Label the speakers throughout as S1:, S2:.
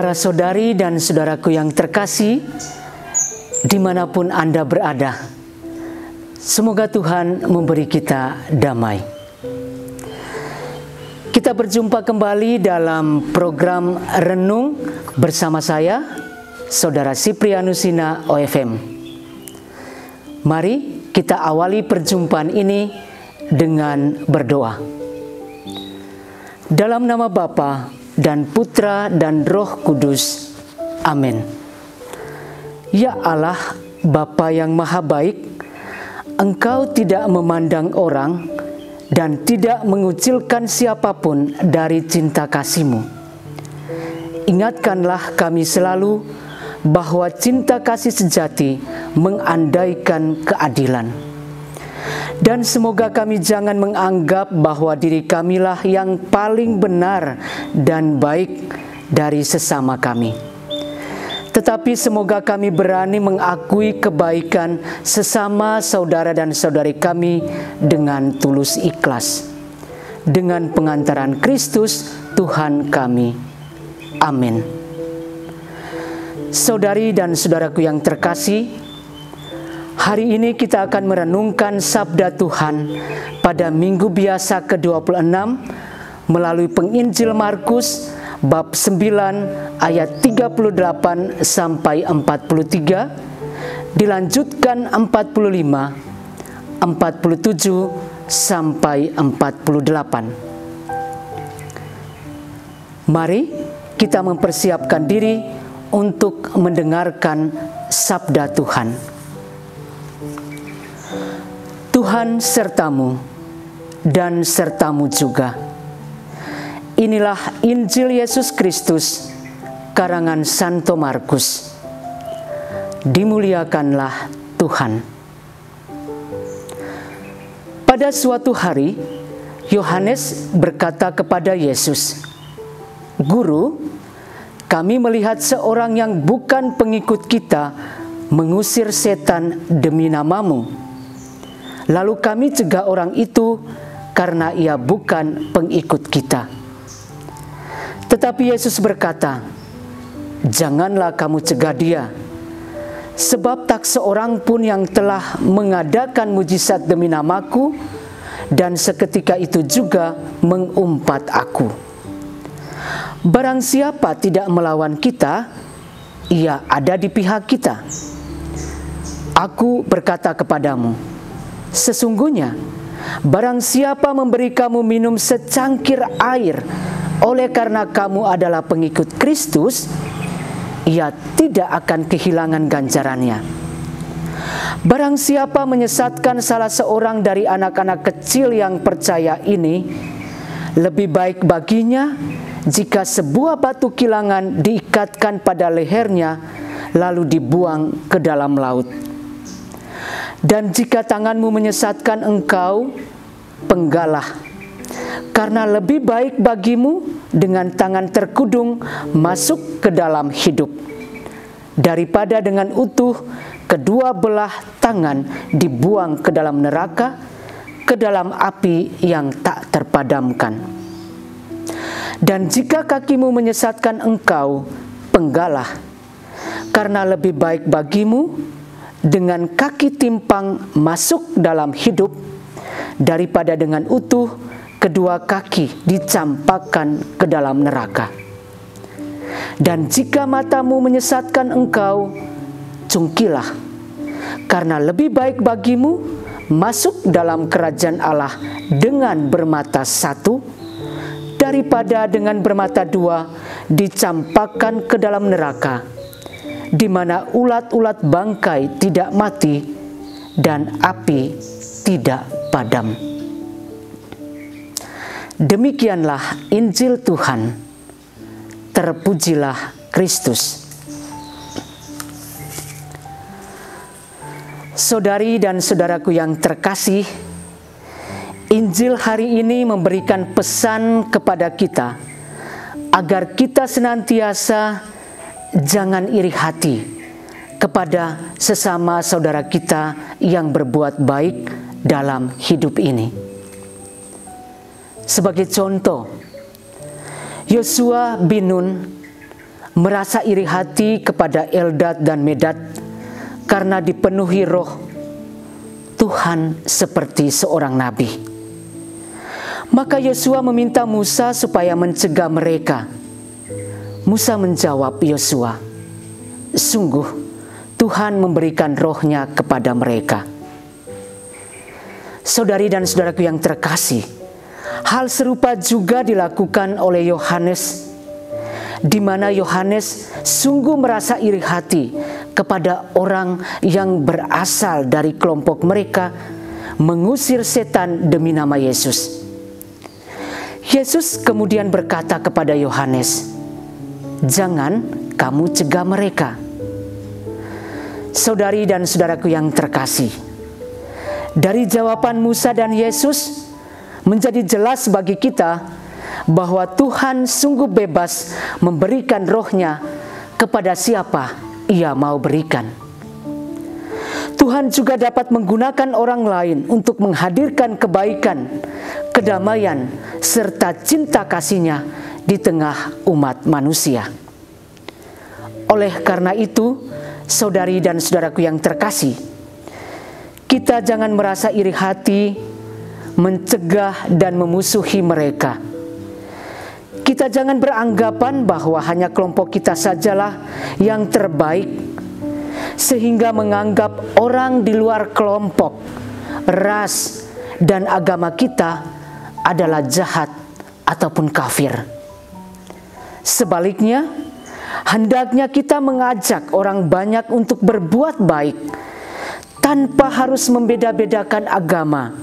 S1: Para saudari dan saudaraku yang terkasih, dimanapun Anda berada, semoga Tuhan memberi kita damai. Kita berjumpa kembali dalam program Renung bersama saya, Saudara Siprianusina OFM. Mari kita awali perjumpaan ini dengan berdoa. Dalam nama Bapa dan Putra dan Roh Kudus. Amin. Ya Allah, Bapa yang Maha Baik, Engkau tidak memandang orang dan tidak mengucilkan siapapun dari cinta kasih-Mu. Ingatkanlah kami selalu bahwa cinta kasih sejati mengandaikan keadilan. Dan semoga kami jangan menganggap bahwa diri kamilah yang paling benar dan baik dari sesama kami. Tetapi semoga kami berani mengakui kebaikan sesama saudara dan saudari kami dengan tulus ikhlas. Dengan pengantaran Kristus Tuhan kami. Amin. Saudari dan saudaraku yang terkasih, hari ini kita akan merenungkan sabda Tuhan pada Minggu Biasa ke-26 melalui penginjil Markus bab 9 ayat 38 sampai 43, dilanjutkan 45, 47 sampai 48. Mari kita mempersiapkan diri untuk mendengarkan sabda Tuhan. Tuhan sertamu dan sertamu juga. Inilah Injil Yesus Kristus, karangan Santo Markus. Dimuliakanlah Tuhan. Pada suatu hari, Yohanes berkata kepada Yesus, "Guru, kami melihat seorang yang bukan pengikut kita mengusir setan demi nama-Mu. Lalu kami cegah orang itu karena ia bukan pengikut kita." Tetapi Yesus berkata, "Janganlah kamu cegah dia, sebab tak seorang pun yang telah mengadakan mujizat demi nama-Ku, dan seketika itu juga mengumpat Aku. Barang siapa tidak melawan kita, ia ada di pihak kita. Aku berkata kepadamu, sesungguhnya barang siapa memberi kamu minum secangkir air oleh karena kamu adalah pengikut Kristus, ia tidak akan kehilangan ganjarannya. Barang siapa menyesatkan salah seorang dari anak-anak kecil yang percaya ini, lebih baik baginya jika sebuah batu kilangan diikatkan pada lehernya lalu dibuang ke dalam laut. Dan jika tanganmu menyesatkan engkau, penggalah, karena lebih baik bagimu dengan tangan terkudung masuk ke dalam hidup, daripada dengan utuh kedua belah tangan dibuang ke dalam neraka, ke dalam api yang tak terpadamkan. Dan jika kakimu menyesatkan engkau, penggalah, karena lebih baik bagimu dengan kaki timpang masuk dalam hidup, daripada dengan utuh kedua kaki dicampakkan ke dalam neraka. Dan jika matamu menyesatkan engkau, cungkilah, karena lebih baik bagimu masuk dalam kerajaan Allah dengan bermata satu, daripada dengan bermata dua dicampakkan ke dalam neraka, di mana ulat-ulat bangkai tidak mati dan api tidak padam." Demikianlah Injil Tuhan. Terpujilah Kristus. Saudari dan saudaraku yang terkasih, Injil hari ini memberikan pesan kepada kita agar kita senantiasa jangan iri hati kepada sesama saudara kita yang berbuat baik dalam hidup ini. Sebagai contoh, Yosua bin Nun merasa iri hati kepada Eldad dan Medad karena dipenuhi roh Tuhan seperti seorang nabi. Maka Yosua meminta Musa supaya mencegah mereka. Musa menjawab Yosua, "Sungguh Tuhan memberikan rohnya kepada mereka." Saudari dan saudaraku yang terkasih, hal serupa juga dilakukan oleh Yohanes, di mana Yohanes sungguh merasa iri hati kepada orang yang berasal dari kelompok mereka mengusir setan demi nama Yesus. Yesus kemudian berkata kepada Yohanes, "Jangan kamu cegah mereka." Saudari dan saudaraku yang terkasih, dari jawaban Musa dan Yesus menjadi jelas bagi kita bahwa Tuhan sungguh bebas memberikan rohnya kepada siapa Ia mau berikan. Tuhan juga dapat menggunakan orang lain untuk menghadirkan kebaikan, kedamaian, serta cinta kasih-Nya di tengah umat manusia. Oleh karena itu, saudari dan saudaraku yang terkasih, kita jangan merasa iri hati, mencegah dan memusuhi mereka. Kita jangan beranggapan bahwa hanya kelompok kita sajalah yang terbaik, sehingga menganggap orang di luar kelompok, ras, dan agama kita adalah jahat ataupun kafir. Sebaliknya, hendaknya kita mengajak orang banyak untuk berbuat baik, tanpa harus membeda-bedakan agama,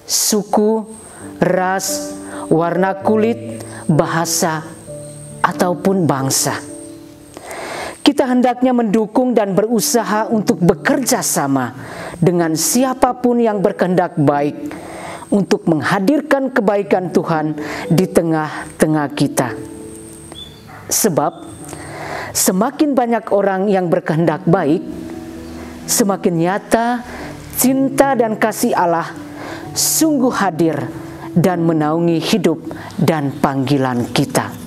S1: suku, ras, warna kulit, bahasa, ataupun bangsa. Kita hendaknya mendukung dan berusaha untuk bekerja sama dengan siapapun yang berkehendak baik untuk menghadirkan kebaikan Tuhan di tengah-tengah kita. Sebab semakin banyak orang yang berkehendak baik, semakin nyata cinta dan kasih Allah sungguh hadir dan menaungi hidup dan panggilan kita.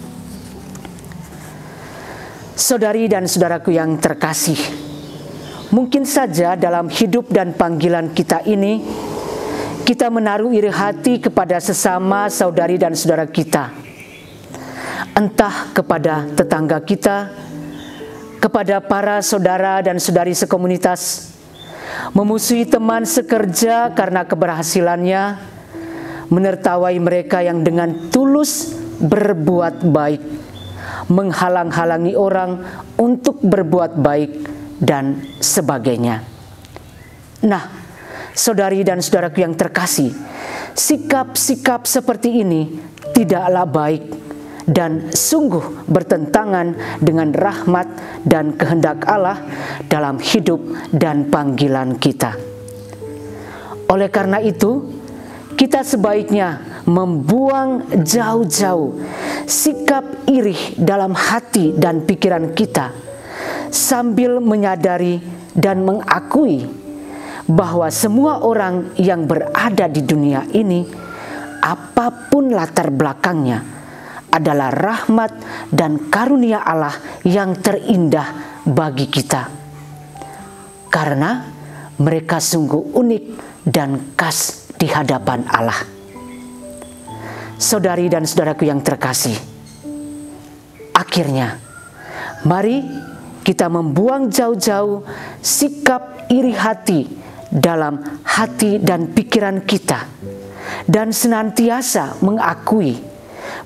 S1: Saudari dan saudaraku yang terkasih, mungkin saja dalam hidup dan panggilan kita ini, kita menaruh iri hati kepada sesama saudari dan saudara kita. Entah kepada tetangga kita, kepada para saudara dan saudari sekomunitas, memusuhi teman sekerja karena keberhasilannya, menertawai mereka yang dengan tulus berbuat baik, menghalang-halangi orang untuk berbuat baik, dan sebagainya. Nah, saudari dan saudaraku yang terkasih, sikap-sikap seperti ini tidaklah baik dan sungguh bertentangan dengan rahmat dan kehendak Allah dalam hidup dan panggilan kita. Oleh karena itu, kita sebaiknya membuang jauh-jauh sikap iri dalam hati dan pikiran kita, sambil menyadari dan mengakui bahwa semua orang yang berada di dunia ini, apapun latar belakangnya, adalah rahmat dan karunia Allah yang terindah bagi kita, karena mereka sungguh unik dan khas di hadapan Allah. Saudari dan saudaraku yang terkasih, akhirnya mari kita membuang jauh-jauh sikap iri hati dalam hati dan pikiran kita, dan senantiasa mengakui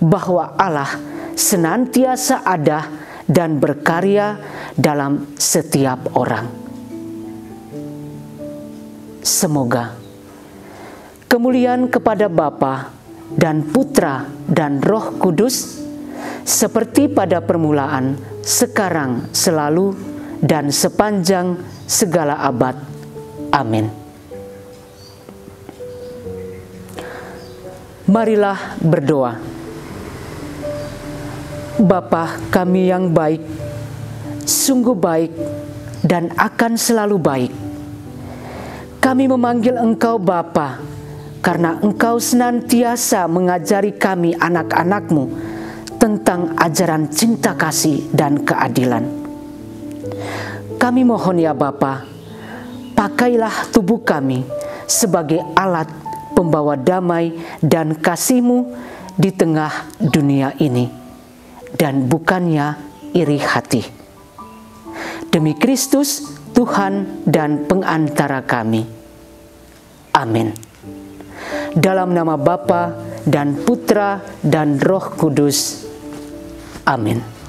S1: bahwa Allah senantiasa ada dan berkarya dalam setiap orang. Semoga kemuliaan kepada Bapa dan Putra dan Roh Kudus, seperti pada permulaan, sekarang, selalu, dan sepanjang segala abad. Amin. Marilah berdoa. Bapa kami yang baik, sungguh baik dan akan selalu baik. Kami memanggil Engkau Bapa, karena Engkau senantiasa mengajari kami anak-anak-Mu tentang ajaran cinta kasih dan keadilan. Kami mohon ya Bapa, pakailah tubuh kami sebagai alat pembawa damai dan kasih-Mu di tengah dunia ini, dan bukannya iri hati. Demi Kristus, Tuhan dan pengantara kami. Amin. Dalam nama Bapa dan Putra dan Roh Kudus. Amin.